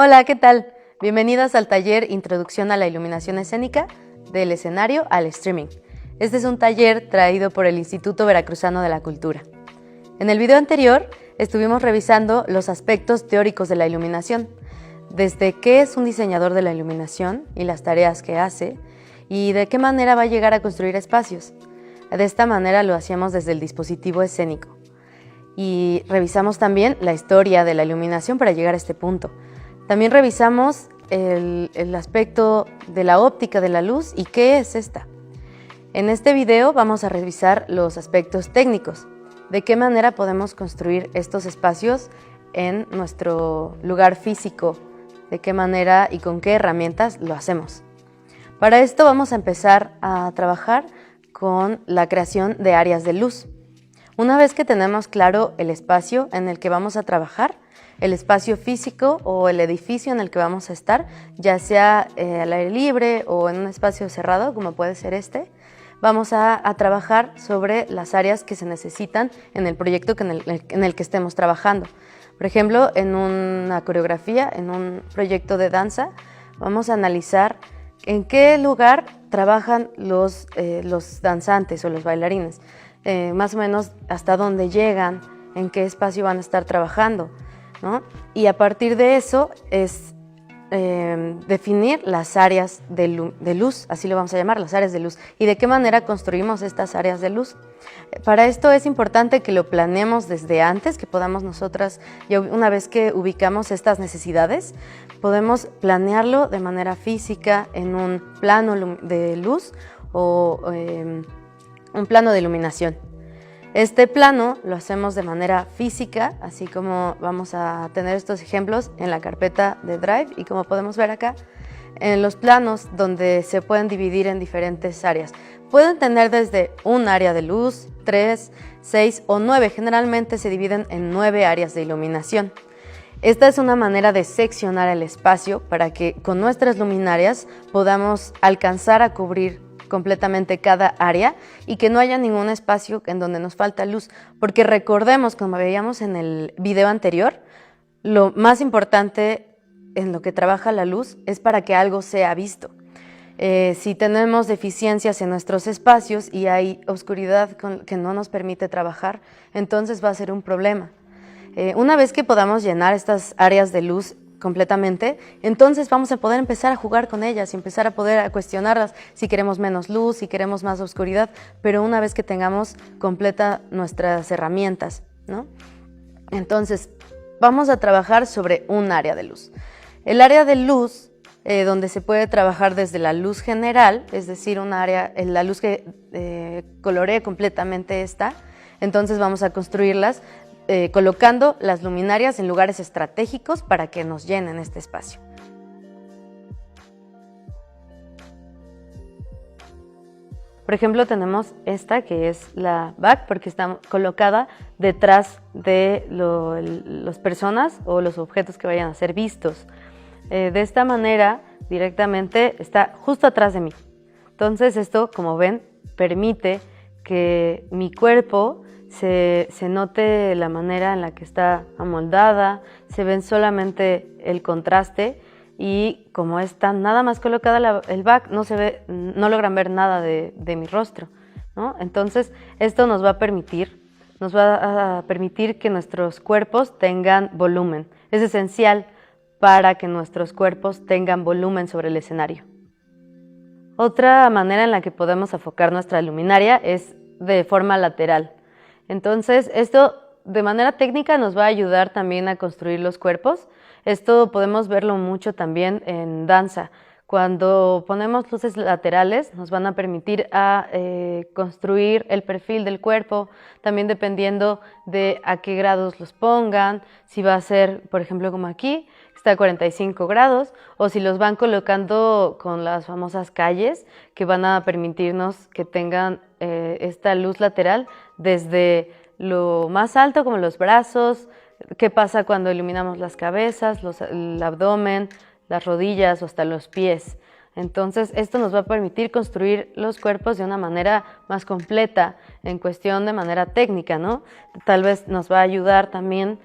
Hola, ¿qué tal? Bienvenidas al taller Introducción a la Iluminación Escénica, del escenario al streaming. Este es un taller traído por el Instituto Veracruzano de la Cultura. En el video anterior estuvimos revisando los aspectos teóricos de la iluminación, desde qué es un diseñador de la iluminación y las tareas que hace, y de qué manera va a llegar a construir espacios. De esta manera lo hacíamos desde el dispositivo escénico. Y revisamos también la historia de la iluminación para llegar a este punto. También revisamos el aspecto de la óptica de la luz y qué es esta. En este video vamos a revisar los aspectos técnicos, de qué manera podemos construir estos espacios en nuestro lugar físico, de qué manera y con qué herramientas lo hacemos. Para esto vamos a empezar a trabajar con la creación de áreas de luz. Una vez que tenemos claro el espacio en el que vamos a trabajar, el espacio físico o el edificio en el que vamos a estar, ya sea al aire libre o en un espacio cerrado, como puede ser este, vamos a trabajar sobre las áreas que se necesitan en el proyecto en el que estemos trabajando. Por ejemplo, en una coreografía, en un proyecto de danza, vamos a analizar en qué lugar trabajan los danzantes o los bailarines, más o menos hasta dónde llegan, en qué espacio van a estar trabajando, ¿no? Y a partir de eso es definir las áreas de luz, así lo vamos a llamar, las áreas de luz, y de qué manera construimos estas áreas de luz. Para esto es importante que lo planeemos desde antes, que podamos nosotras, una vez que ubicamos estas necesidades, podemos planearlo de manera física en un plano de luz o un plano de iluminación. Este plano lo hacemos de manera física, así como vamos a tener estos ejemplos en la carpeta de Drive y como podemos ver acá, en los planos donde se pueden dividir en diferentes áreas. Pueden tener desde un área de luz, 3, 6 o 9, generalmente se dividen en 9 áreas de iluminación. Esta es una manera de seccionar el espacio para que con nuestras luminarias podamos alcanzar a cubrir completamente cada área y que no haya ningún espacio en donde nos falta luz, porque recordemos, como veíamos en el video anterior, lo más importante en lo que trabaja la luz es para que algo sea visto. Si tenemos deficiencias en nuestros espacios y hay oscuridad que no nos permite trabajar, entonces va a ser un problema. Una vez que podamos llenar estas áreas de luz completamente, entonces vamos a poder empezar a jugar con ellas y empezar a poder cuestionarlas si queremos menos luz, si queremos más oscuridad, pero una vez que tengamos completa nuestras herramientas, ¿no? Entonces, vamos a trabajar sobre un área de luz. El área de luz, donde se puede trabajar desde la luz general, es decir, un área, la luz que coloree completamente esta, entonces vamos a construirlas colocando las luminarias en lugares estratégicos para que nos llenen este espacio. Por ejemplo, tenemos esta que es la back porque está colocada detrás de las personas o los objetos que vayan a ser vistos. De esta manera, directamente está justo atrás de mí. Entonces esto, como ven, permite que mi cuerpo se note la manera en la que está amoldada, se ven solamente el contraste y como está nada más colocada el back, no logran ver nada de mi rostro, ¿no? Entonces esto nos va a permitir que nuestros cuerpos tengan volumen. Es esencial para que nuestros cuerpos tengan volumen sobre el escenario. Otra manera en la que podemos enfocar nuestra luminaria es de forma lateral. Entonces, esto de manera técnica nos va a ayudar también a construir los cuerpos. Esto podemos verlo mucho también en danza. Cuando ponemos luces laterales nos van a permitir construir el perfil del cuerpo, también dependiendo de a qué grados los pongan, si va a ser, por ejemplo, como aquí, está a 45 grados, o si los van colocando con las famosas calles que van a permitirnos que tengan esta luz lateral desde lo más alto como los brazos, qué pasa cuando iluminamos las cabezas, el abdomen, las rodillas o hasta los pies. Entonces esto nos va a permitir construir los cuerpos de una manera más completa en cuestión de manera técnica, ¿no? Tal vez nos va a ayudar también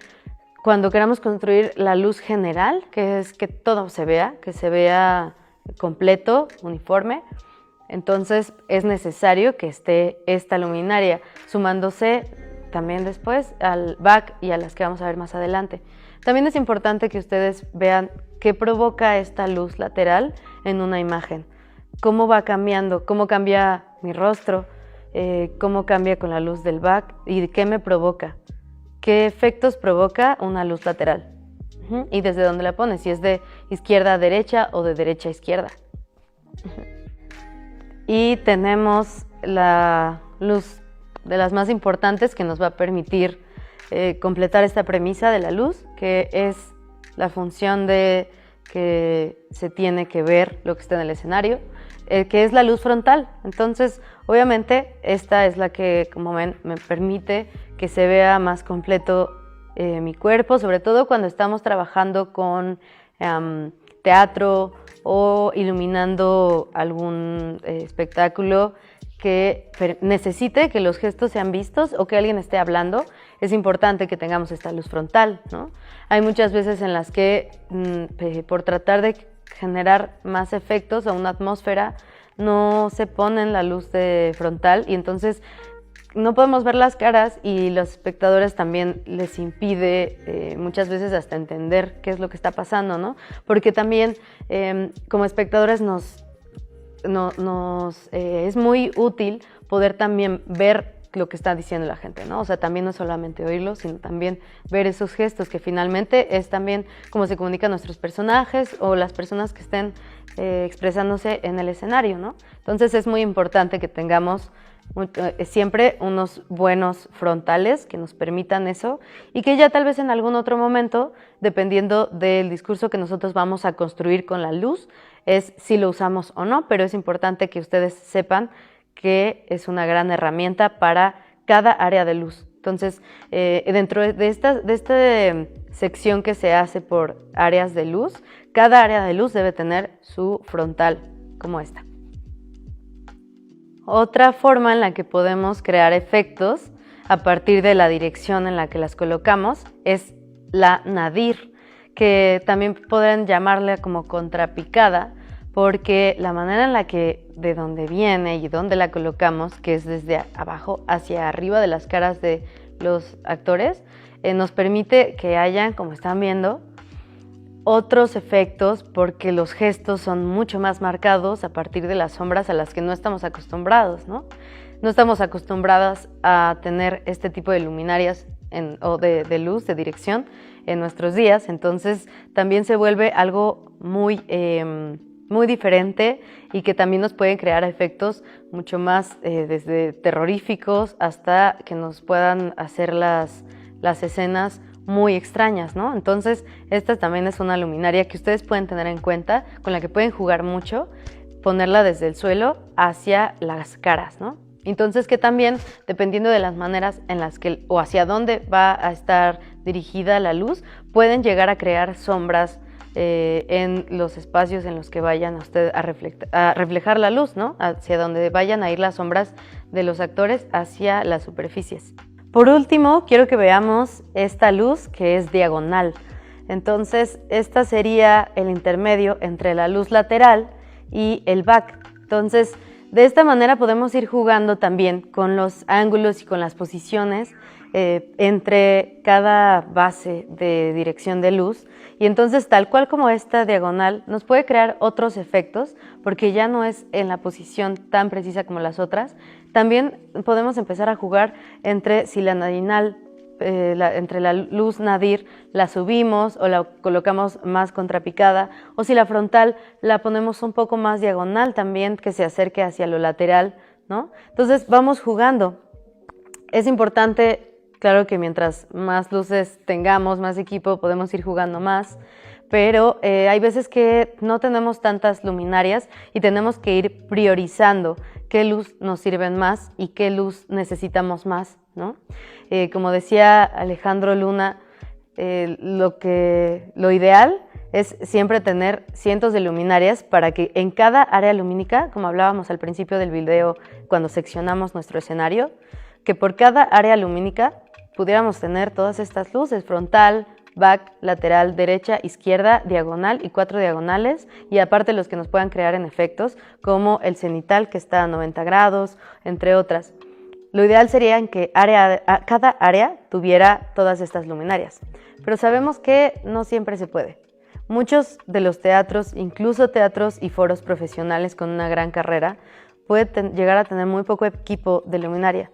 cuando queramos construir la luz general, que es que todo que se vea completo, uniforme, entonces es necesario que esté esta luminaria, sumándose también después al back y a las que vamos a ver más adelante. También es importante que ustedes vean qué provoca esta luz lateral en una imagen, cómo va cambiando, cómo cambia mi rostro, cómo cambia con la luz del back y qué me provoca, qué efectos provoca una luz lateral y desde dónde la pones, si es de izquierda a derecha o de derecha a izquierda. Y tenemos la luz de las más importantes que nos va a permitir completar esta premisa de la luz, que es la función de que se tiene que ver lo que está en el escenario, que es la luz frontal. Entonces, obviamente, esta es la que, como ven, me permite que se vea más completo mi cuerpo, sobre todo cuando estamos trabajando con teatro o iluminando algún espectáculo que necesite que los gestos sean vistos o que alguien esté hablando. Es importante que tengamos esta luz frontal, ¿no? Hay muchas veces en las que por tratar de generar más efectos o una atmósfera no se pone la luz de frontal y entonces no podemos ver las caras y los espectadores también les impide muchas veces hasta entender qué es lo que está pasando, ¿no? Porque también como espectadores es muy útil poder también ver lo que está diciendo la gente, ¿no? O sea, también no solamente oírlo, sino también ver esos gestos, que finalmente es también cómo se comunican nuestros personajes o las personas que estén expresándose en el escenario, ¿no? Entonces es muy importante que tengamos siempre unos buenos frontales que nos permitan eso y que ya tal vez en algún otro momento, dependiendo del discurso que nosotros vamos a construir con la luz, es si lo usamos o no, pero es importante que ustedes sepan que es una gran herramienta para cada área de luz. Entonces, dentro de esta sección que se hace por áreas de luz, cada área de luz debe tener su frontal, como esta. Otra forma en la que podemos crear efectos a partir de la dirección en la que las colocamos es la nadir, que también podrán llamarla como contrapicada, porque la manera en la que de dónde viene y dónde la colocamos, que es desde abajo hacia arriba de las caras de los actores, nos permite que hayan, como están viendo, otros efectos porque los gestos son mucho más marcados a partir de las sombras a las que no estamos acostumbrados, ¿no? No estamos acostumbradas a tener este tipo de luminarias o de luz, de dirección en nuestros días, entonces también se vuelve algo muy diferente y que también nos pueden crear efectos mucho más desde terroríficos hasta que nos puedan hacer las escenas muy extrañas, ¿no? Entonces, esta también es una luminaria que ustedes pueden tener en cuenta, con la que pueden jugar mucho, ponerla desde el suelo hacia las caras, ¿no? Entonces, que también, dependiendo de las maneras en las que, o hacia dónde va a estar dirigida la luz, pueden llegar a crear sombras en los espacios en los que vayan a reflejar la luz, ¿no? Hacia donde vayan a ir las sombras de los actores hacia las superficies. Por último, quiero que veamos esta luz que es diagonal. Entonces, esta sería el intermedio entre la luz lateral y el back. Entonces, de esta manera podemos ir jugando también con los ángulos y con las posiciones entre cada base de dirección de luz. Y entonces, tal cual como esta diagonal, nos puede crear otros efectos porque ya no es en la posición tan precisa como las otras. También podemos empezar a jugar entre si la nadinal, entre la luz nadir la subimos o la colocamos más contrapicada, o si la frontal la ponemos un poco más diagonal también, que se acerque hacia lo lateral, ¿no? Entonces vamos jugando. Es importante, claro que mientras más luces tengamos, más equipo, podemos ir jugando más, pero hay veces que no tenemos tantas luminarias y tenemos que ir priorizando qué luz nos sirven más y qué luz necesitamos más, ¿no? Como decía Alejandro Luna, lo ideal es siempre tener cientos de luminarias para que en cada área lumínica, como hablábamos al principio del video cuando seccionamos nuestro escenario, que por cada área lumínica pudiéramos tener todas estas luces, frontal, back, lateral, derecha, izquierda, diagonal y 4 diagonales, y aparte los que nos puedan crear en efectos, como el cenital que está a 90 grados, entre otras. Lo ideal sería en que cada área tuviera todas estas luminarias, pero sabemos que no siempre se puede. Muchos de los teatros, incluso teatros y foros profesionales con una gran carrera, pueden llegar a tener muy poco equipo de luminaria.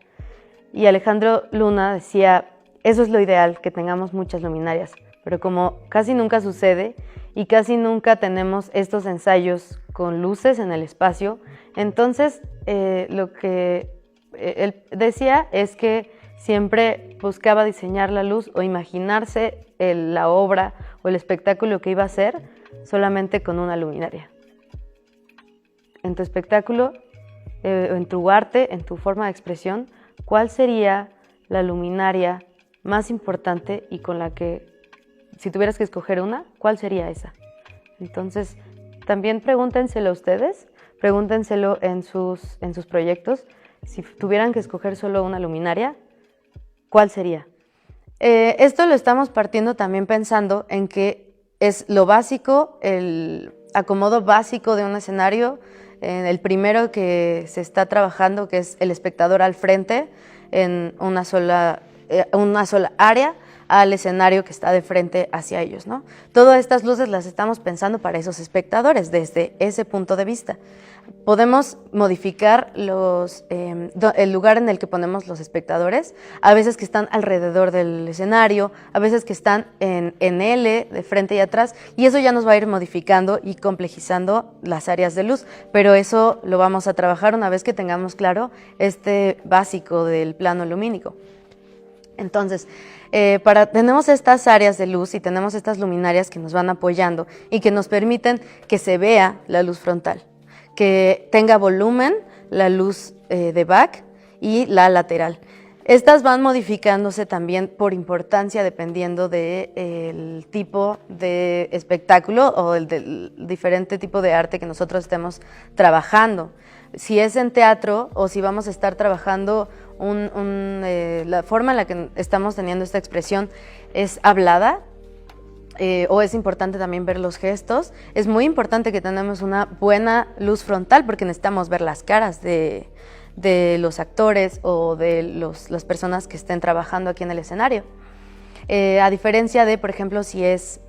Y Alejandro Luna decía, eso es lo ideal, que tengamos muchas luminarias, pero como casi nunca sucede y casi nunca tenemos estos ensayos con luces en el espacio, entonces lo que él decía es que siempre buscaba diseñar la luz o imaginarse la obra o el espectáculo que iba a hacer solamente con una luminaria. En tu espectáculo, en tu arte, en tu forma de expresión, ¿cuál sería la luminaria más importante y con la que, si tuvieras que escoger una, cuál sería esa? Entonces, también pregúntenselo a ustedes, pregúntenselo en sus proyectos. Si tuvieran que escoger solo una luminaria, ¿cuál sería? Esto lo estamos partiendo también pensando en que es lo básico, el acomodo básico de un escenario, el primero que se está trabajando, que es el espectador al frente en una sola área, al escenario que está de frente hacia ellos, ¿no? Todas estas luces las estamos pensando para esos espectadores desde ese punto de vista. Podemos modificar el lugar en el que ponemos los espectadores, a veces que están alrededor del escenario, a veces que están en L, de frente y atrás, y eso ya nos va a ir modificando y complejizando las áreas de luz, pero eso lo vamos a trabajar una vez que tengamos claro este básico del plano lumínico. Entonces, tenemos estas áreas de luz y tenemos estas luminarias que nos van apoyando y que nos permiten que se vea la luz frontal, que tenga volumen la luz de back y la lateral. Estas van modificándose también por importancia dependiendo del tipo de espectáculo o del diferente tipo de arte que nosotros estemos trabajando. Si es en teatro o si vamos a estar trabajando la forma en la que estamos teniendo esta expresión es hablada, o es importante también ver los gestos. Es muy importante que tengamos una buena luz frontal porque necesitamos ver las caras de los actores o de las personas que estén trabajando aquí en el escenario. A diferencia de, por ejemplo, si es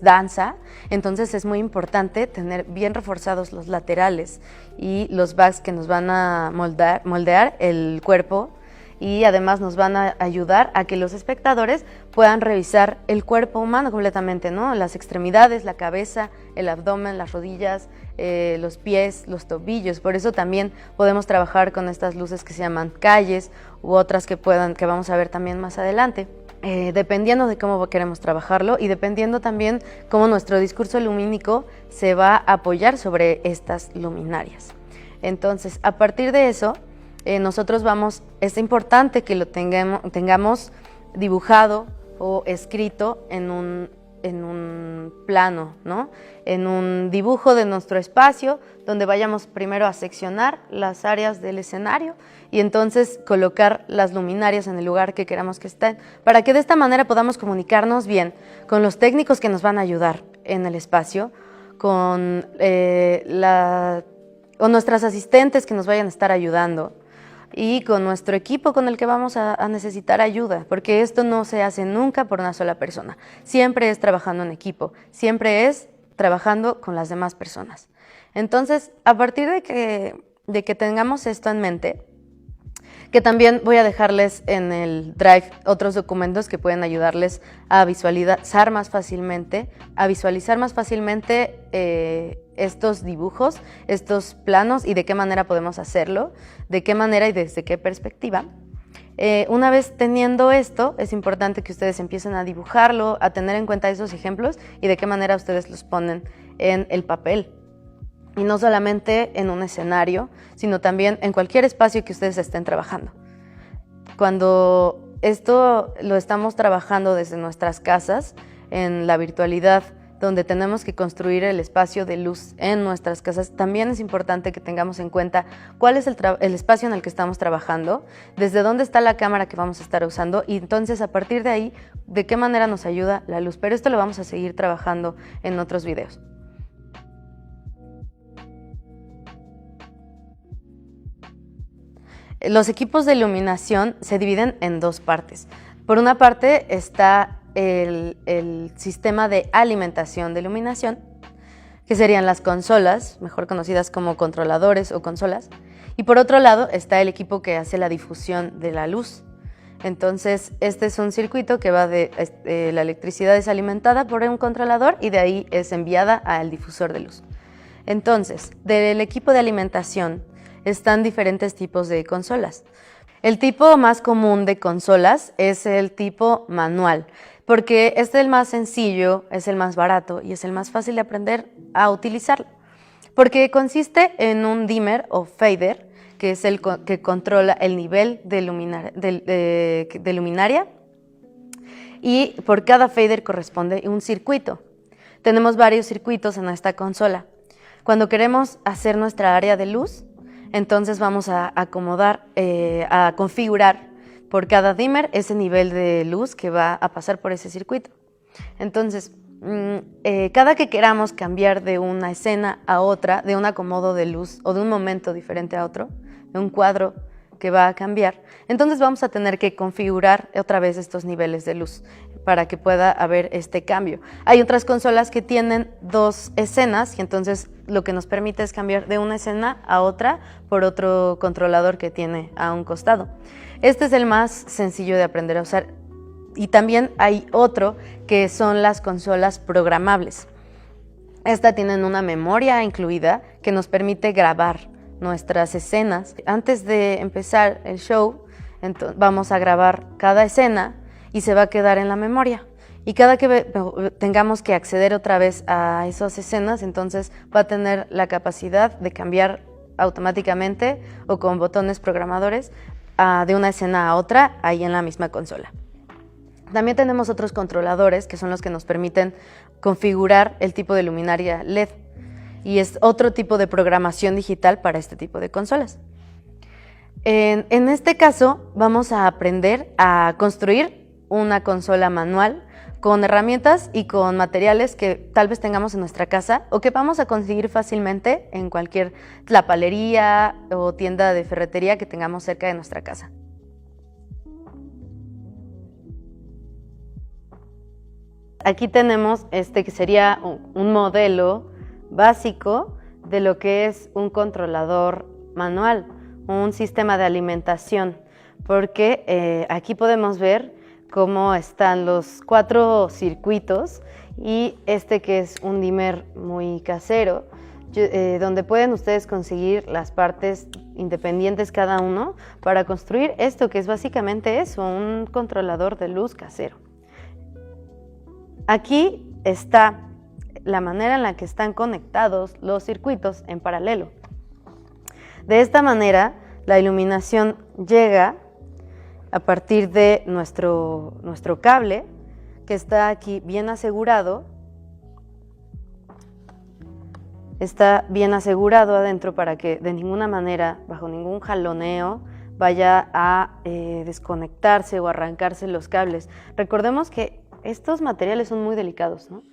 danza, entonces es muy importante tener bien reforzados los laterales y los backs que nos van a moldear el cuerpo, y además nos van a ayudar a que los espectadores puedan revisar el cuerpo humano completamente, ¿no? Las extremidades, la cabeza, el abdomen, las rodillas, los pies, los tobillos. Por eso también podemos trabajar con estas luces que se llaman calles u otras que vamos a ver también más adelante. Dependiendo de cómo queremos trabajarlo y dependiendo también cómo nuestro discurso lumínico se va a apoyar sobre estas luminarias. Entonces, a partir de eso, es importante que lo tengamos dibujado o escrito en un plano, ¿no? En un dibujo de nuestro espacio, donde vayamos primero a seccionar las áreas del escenario y entonces colocar las luminarias en el lugar que queramos que estén, para que de esta manera podamos comunicarnos bien con los técnicos que nos van a ayudar en el espacio, con nuestras asistentes que nos vayan a estar ayudando, y con nuestro equipo con el que vamos a necesitar ayuda, porque esto no se hace nunca por una sola persona, siempre es trabajando en equipo, siempre es trabajando con las demás personas. Entonces, a partir de que tengamos esto en mente, que también voy a dejarles en el Drive otros documentos que pueden ayudarles a visualizar más fácilmente, estos dibujos, estos planos y de qué manera podemos hacerlo, de qué manera y desde qué perspectiva. Una vez teniendo esto, es importante que ustedes empiecen a dibujarlo, a tener en cuenta esos ejemplos y de qué manera ustedes los ponen en el papel. Y no solamente en un escenario, sino también en cualquier espacio que ustedes estén trabajando. Cuando esto lo estamos trabajando desde nuestras casas, en la virtualidad, donde tenemos que construir el espacio de luz en nuestras casas, también es importante que tengamos en cuenta cuál es el espacio en el que estamos trabajando, desde dónde está la cámara que vamos a estar usando y entonces a partir de ahí, de qué manera nos ayuda la luz. Pero esto lo vamos a seguir trabajando en otros videos. Los equipos de iluminación se dividen en dos partes. Por una parte está el sistema de alimentación de iluminación, que serían las consolas, mejor conocidas como controladores o consolas, y por otro lado está el equipo que hace la difusión de la luz. Entonces, este es un circuito que va la electricidad es alimentada por un controlador y de ahí es enviada al difusor de luz. Entonces, del equipo de alimentación están diferentes tipos de consolas. El tipo más común de consolas es el tipo manual, porque este es el más sencillo, es el más barato y es el más fácil de aprender a utilizarlo, porque consiste en un dimmer o fader, que es el que controla el nivel de luminaria, y por cada fader corresponde un circuito. Tenemos varios circuitos en esta consola. Cuando queremos hacer nuestra área de luz, entonces vamos a acomodar, a configurar por cada dimmer ese nivel de luz que va a pasar por ese circuito. Entonces, cada que queramos cambiar de una escena a otra, de un acomodo de luz o de un momento diferente a otro, de un cuadro que va a cambiar, entonces vamos a tener que configurar otra vez estos niveles de luz para que pueda haber este cambio. Hay otras consolas que tienen dos escenas y entonces lo que nos permite es cambiar de una escena a otra por otro controlador que tiene a un costado. Este es el más sencillo de aprender a usar. Y también hay otro que son las consolas programables. Estas tienen una memoria incluida que nos permite grabar nuestras escenas. Antes de empezar el show, vamos a grabar cada escena y se va a quedar en la memoria. Y cada que tengamos que acceder otra vez a esas escenas, entonces va a tener la capacidad de cambiar automáticamente o con botones programadores de una escena a otra ahí en la misma consola. También tenemos otros controladores que son los que nos permiten configurar el tipo de luminaria LED y es otro tipo de programación digital para este tipo de consolas. En este caso vamos a aprender a construir una consola manual con herramientas y con materiales que tal vez tengamos en nuestra casa o que vamos a conseguir fácilmente en cualquier tlapalería o tienda de ferretería que tengamos cerca de nuestra casa. Aquí tenemos que sería un modelo básico de lo que es un controlador manual, un sistema de alimentación, porque aquí podemos ver cómo están los 4 circuitos y que es un dimmer muy casero, donde pueden ustedes conseguir las partes independientes cada uno para construir esto que es básicamente eso, un controlador de luz casero. Aquí está la manera en la que están conectados los circuitos en paralelo. De esta manera, la iluminación llega a partir de nuestro cable, que está aquí bien asegurado. Está bien asegurado adentro para que de ninguna manera, bajo ningún jaloneo, vaya a desconectarse o arrancarse los cables. Recordemos que estos materiales son muy delicados, ¿no?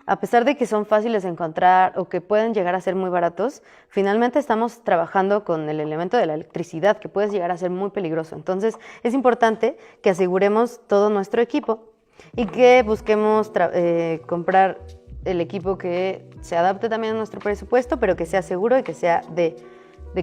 A pesar de que son fáciles de encontrar o que pueden llegar a ser muy baratos, finalmente estamos trabajando con el elemento de la electricidad que puede llegar a ser muy peligroso. Entonces es importante que aseguremos todo nuestro equipo y que busquemos comprar el equipo que se adapte también a nuestro presupuesto, pero que sea seguro y que sea de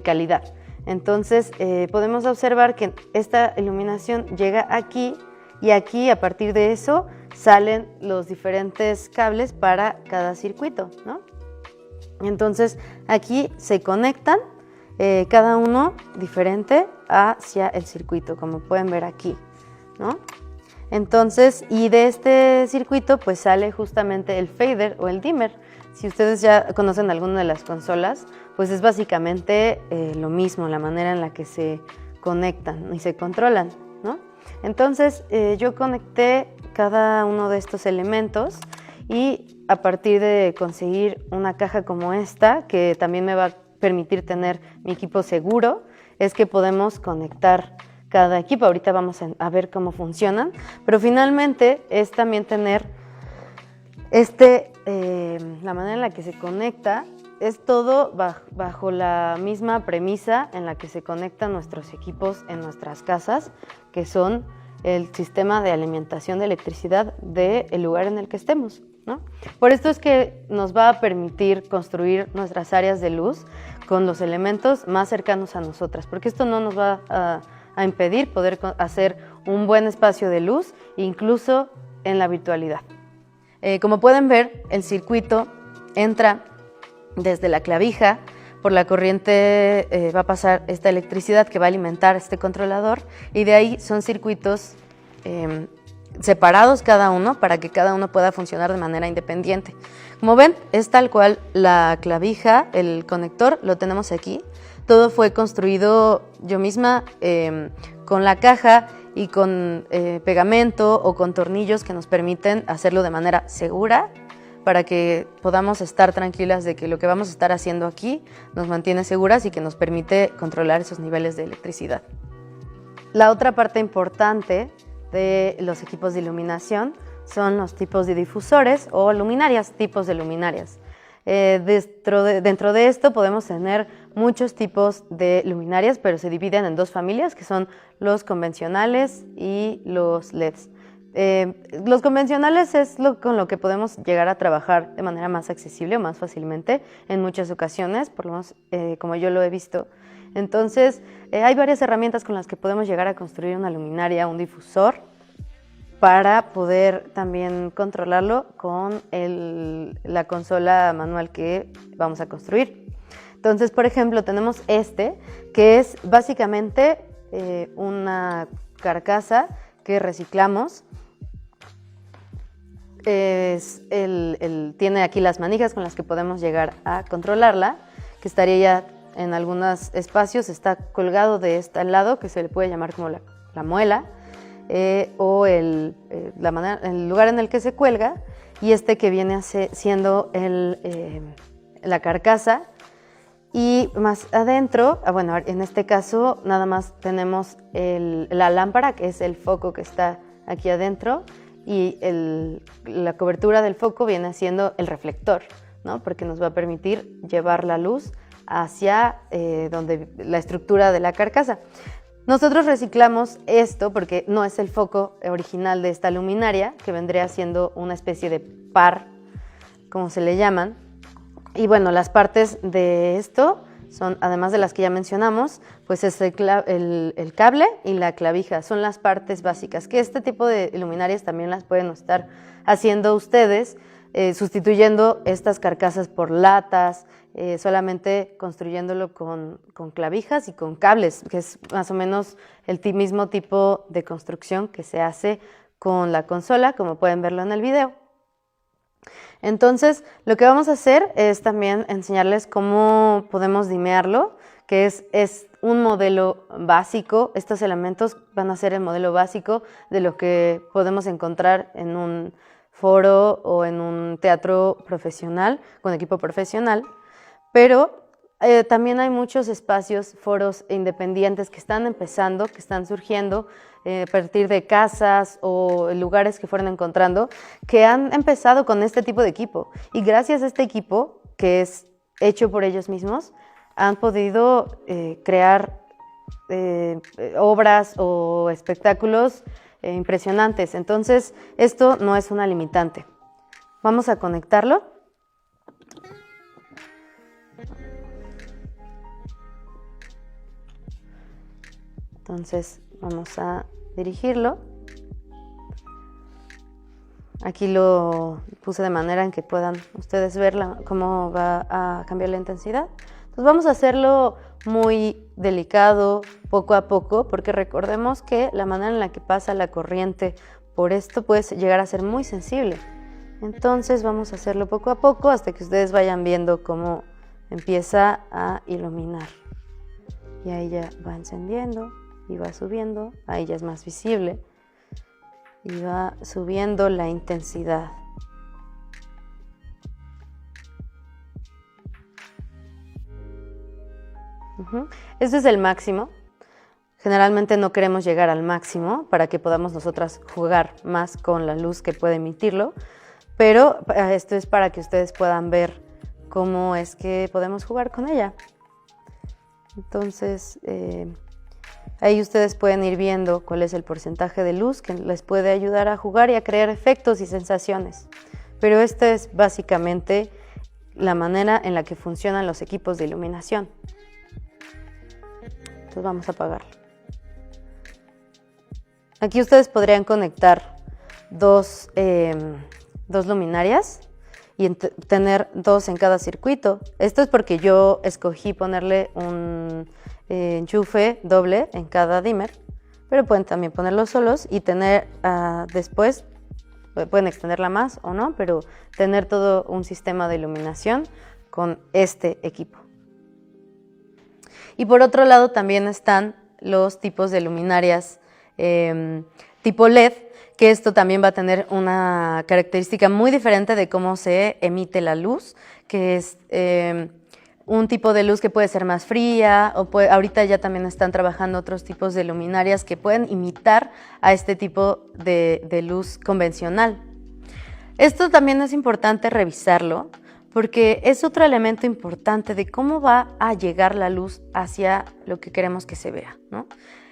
calidad. Entonces podemos observar que esta iluminación llega aquí y aquí a partir de eso salen los diferentes cables para cada circuito, ¿no? Entonces aquí se conectan cada uno diferente hacia el circuito, como pueden ver aquí, ¿no? Entonces, y de este circuito pues sale justamente el fader o el dimmer. Si ustedes ya conocen alguna de las consolas, pues es básicamente lo mismo, la manera en la que se conectan y se controlan, ¿no? Entonces yo conecté cada uno de estos elementos y a partir de conseguir una caja como esta, que también me va a permitir tener mi equipo seguro, es que podemos conectar cada equipo. Ahorita vamos a ver cómo funcionan, pero finalmente es también tener la manera en la que se conecta, es todo bajo la misma premisa en la que se conectan nuestros equipos en nuestras casas, que son el sistema de alimentación de electricidad del lugar en el que estemos, ¿no? Por esto es que nos va a permitir construir nuestras áreas de luz con los elementos más cercanos a nosotras, porque esto no nos va a impedir poder hacer un buen espacio de luz, incluso en la virtualidad. Como pueden ver, el circuito entra desde la clavija, por la corriente va a pasar esta electricidad que va a alimentar este controlador, y de ahí son circuitos separados cada uno para que cada uno pueda funcionar de manera independiente. Como ven, es tal cual la clavija, el conector, lo tenemos aquí. Todo fue construido yo misma con la caja y con pegamento o con tornillos que nos permiten hacerlo de manera segura, para que podamos estar tranquilas de que lo que vamos a estar haciendo aquí nos mantiene seguras y que nos permite controlar esos niveles de electricidad. La otra parte importante de los equipos de iluminación son los tipos de difusores o luminarias, tipos de luminarias. Dentro de esto podemos tener muchos tipos de luminarias, pero se dividen en dos familias, que son los convencionales y los LEDs. Los convencionales es con lo que podemos llegar a trabajar de manera más accesible o más fácilmente en muchas ocasiones, por lo menos como yo lo he visto. Entonces, hay varias herramientas con las que podemos llegar a construir una luminaria, un difusor, para poder también controlarlo con la consola manual que vamos a construir. Entonces, por ejemplo, tenemos que es básicamente una carcasa que reciclamos. Tiene aquí las manijas con las que podemos llegar a controlarla, que estaría ya en algunos espacios, está colgado de este lado, que se le puede llamar como la muela, o el lugar en el que se cuelga, y que viene siendo la carcasa. Y más adentro, bueno, en este caso nada más tenemos la lámpara, que es el foco que está aquí adentro, y la cobertura del foco viene siendo el reflector, ¿no? Porque nos va a permitir llevar la luz hacia la estructura de la carcasa. Nosotros reciclamos esto porque no es el foco original de esta luminaria, que vendría siendo una especie de par, como se le llaman. Y bueno, las partes de esto son, además de las que ya mencionamos, pues es el cable y la clavija, son las partes básicas, que este tipo de luminarias también las pueden estar haciendo ustedes, sustituyendo estas carcasas por latas, solamente construyéndolo con clavijas y con cables, que es más o menos el mismo tipo de construcción que se hace con la consola, como pueden verlo en el video. Entonces, lo que vamos a hacer es también enseñarles cómo podemos dimearlo, que es un modelo básico. Estos elementos van a ser el modelo básico de lo que podemos encontrar en un foro o en un teatro profesional, con equipo profesional, pero también hay muchos espacios, foros independientes que están empezando, que están surgiendo a partir de casas o lugares que fueron encontrando, que han empezado con este tipo de equipo. Y gracias a este equipo, que es hecho por ellos mismos, han podido crear obras o espectáculos impresionantes. Entonces, esto no es una limitante. Vamos a conectarlo. Entonces vamos a dirigirlo. Aquí lo puse de manera en que puedan ustedes ver cómo va a cambiar la intensidad. Entonces vamos a hacerlo muy delicado, poco a poco, porque recordemos que la manera en la que pasa la corriente por esto puede llegar a ser muy sensible. Entonces vamos a hacerlo poco a poco hasta que ustedes vayan viendo cómo empieza a iluminar. Y ahí ya va encendiendo y va subiendo, ahí ya es más visible y va subiendo la intensidad. Este es el máximo. Generalmente no queremos llegar al máximo para que podamos nosotras jugar más con la luz que puede emitirlo, pero esto es para que ustedes puedan ver cómo es que podemos jugar con ella. Entonces, ahí ustedes pueden ir viendo cuál es el porcentaje de luz que les puede ayudar a jugar y a crear efectos y sensaciones. Pero esta es básicamente la manera en la que funcionan los equipos de iluminación. Entonces vamos a apagarlo. Aquí ustedes podrían conectar dos luminarias y tener dos en cada circuito. Esto es porque yo escogí ponerle un enchufe doble en cada dimmer, pero pueden también ponerlos solos y tener después, pueden extenderla más o no, pero tener todo un sistema de iluminación con este equipo. Y por otro lado también están los tipos de luminarias tipo LED, que esto también va a tener una característica muy diferente de cómo se emite la luz, que es un tipo de luz que puede ser más fría, o ahorita ya también están trabajando otros tipos de luminarias que pueden imitar a este tipo de luz convencional. Esto también es importante revisarlo, porque es otro elemento importante de cómo va a llegar la luz hacia lo que queremos que se vea, ¿no?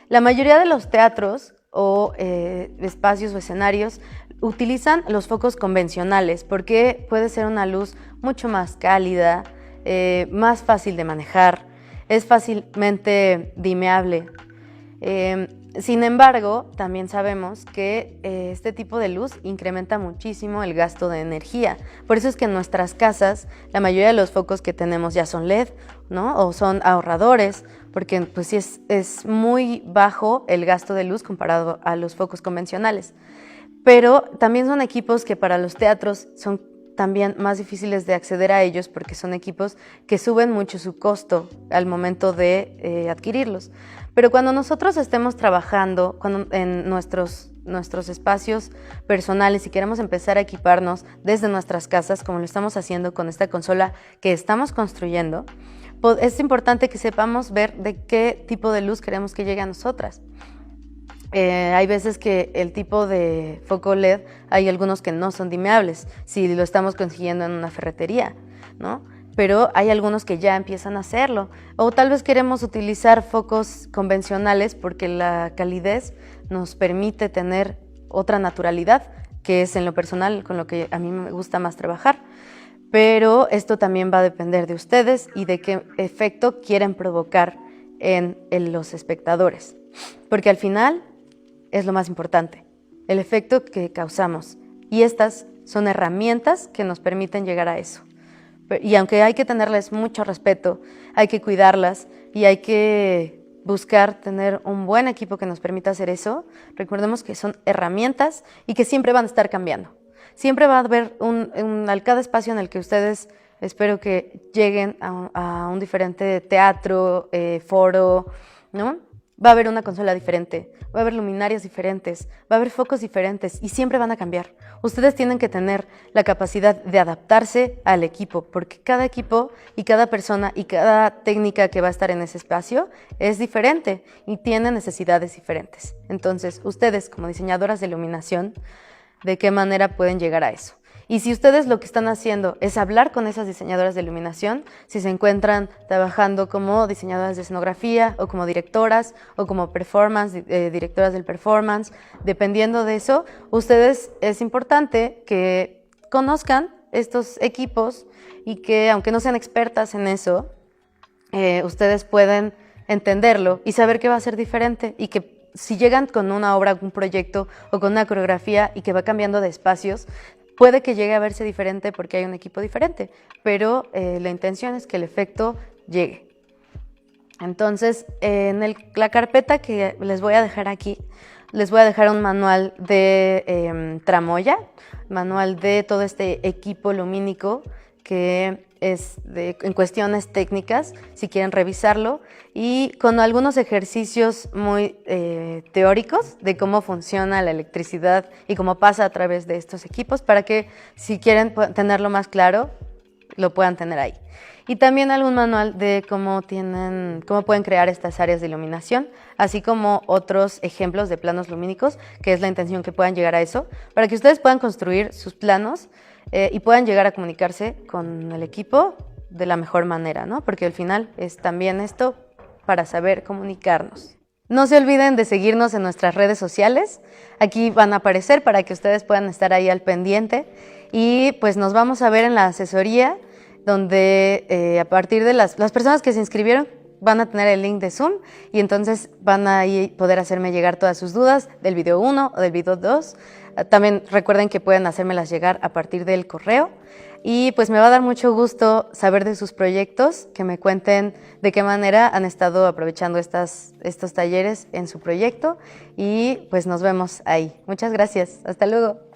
La mayoría de los teatros o espacios o escenarios utilizan los focos convencionales porque puede ser una luz mucho más cálida, más fácil de manejar, es fácilmente dimeable. Sin embargo, también sabemos que este tipo de luz incrementa muchísimo el gasto de energía. Por eso es que en nuestras casas la mayoría de los focos que tenemos ya son LED, ¿no? O son ahorradores, porque pues sí es muy bajo el gasto de luz comparado a los focos convencionales. Pero también son equipos que para los teatros son también más difíciles de acceder a ellos porque son equipos que suben mucho su costo al momento de adquirirlos. Pero cuando nosotros estemos trabajando en nuestros espacios personales y queremos empezar a equiparnos desde nuestras casas, como lo estamos haciendo con esta consola que estamos construyendo, es importante que sepamos ver de qué tipo de luz queremos que llegue a nosotras. Hay veces que el tipo de foco LED, hay algunos que no son dimeables, si lo estamos consiguiendo en una ferretería, ¿no? Pero hay algunos que ya empiezan a hacerlo. O tal vez queremos utilizar focos convencionales porque la calidez nos permite tener otra naturalidad, que es en lo personal con lo que a mí me gusta más trabajar. Pero esto también va a depender de ustedes y de qué efecto quieren provocar en los espectadores. Porque al final es lo más importante, el efecto que causamos. Y estas son herramientas que nos permiten llegar a eso. Y aunque hay que tenerles mucho respeto, hay que cuidarlas y hay que buscar tener un buen equipo que nos permita hacer eso, recordemos que son herramientas y que siempre van a estar cambiando. Siempre va a haber cada espacio en el que ustedes espero que lleguen a un diferente teatro, foro, ¿no? Va a haber una consola diferente, va a haber luminarias diferentes, va a haber focos diferentes y siempre van a cambiar. Ustedes tienen que tener la capacidad de adaptarse al equipo, porque cada equipo y cada persona y cada técnica que va a estar en ese espacio es diferente y tiene necesidades diferentes. Entonces, ustedes como diseñadoras de iluminación, ¿de qué manera pueden llegar a eso? Y si ustedes lo que están haciendo es hablar con esas diseñadoras de iluminación, si se encuentran trabajando como diseñadoras de escenografía o como directoras o como directoras del performance, dependiendo de eso, ustedes es importante que conozcan estos equipos y que aunque no sean expertas en eso, ustedes pueden entenderlo y saber que va a ser diferente y que si llegan con una obra, un proyecto o con una coreografía y que va cambiando de espacios, puede que llegue a verse diferente porque hay un equipo diferente, pero la intención es que el efecto llegue. Entonces, en la carpeta que les voy a dejar aquí, les voy a dejar un manual de tramoya, manual de todo este equipo lumínico que es en cuestiones técnicas, si quieren revisarlo, y con algunos ejercicios muy teóricos de cómo funciona la electricidad y cómo pasa a través de estos equipos, para que si quieren tenerlo más claro, lo puedan tener ahí. y también algún manual de cómo pueden crear estas áreas de iluminación, así como otros ejemplos de planos lumínicos, que es la intención que puedan llegar a eso, para que ustedes puedan construir sus planos y puedan llegar a comunicarse con el equipo de la mejor manera, ¿no? Porque al final es también esto para saber comunicarnos. No se olviden de seguirnos en nuestras redes sociales. Aquí van a aparecer para que ustedes puedan estar ahí al pendiente. Y pues nos vamos a ver en la asesoría, donde a partir de las personas que se inscribieron van a tener el link de Zoom y entonces van a ahí poder hacerme llegar todas sus dudas del video 1 o del video 2. También recuerden que pueden hacérmelas llegar a partir del correo. Y pues me va a dar mucho gusto saber de sus proyectos, que me cuenten de qué manera han estado aprovechando estos talleres en su proyecto y pues nos vemos ahí. Muchas gracias. Hasta luego.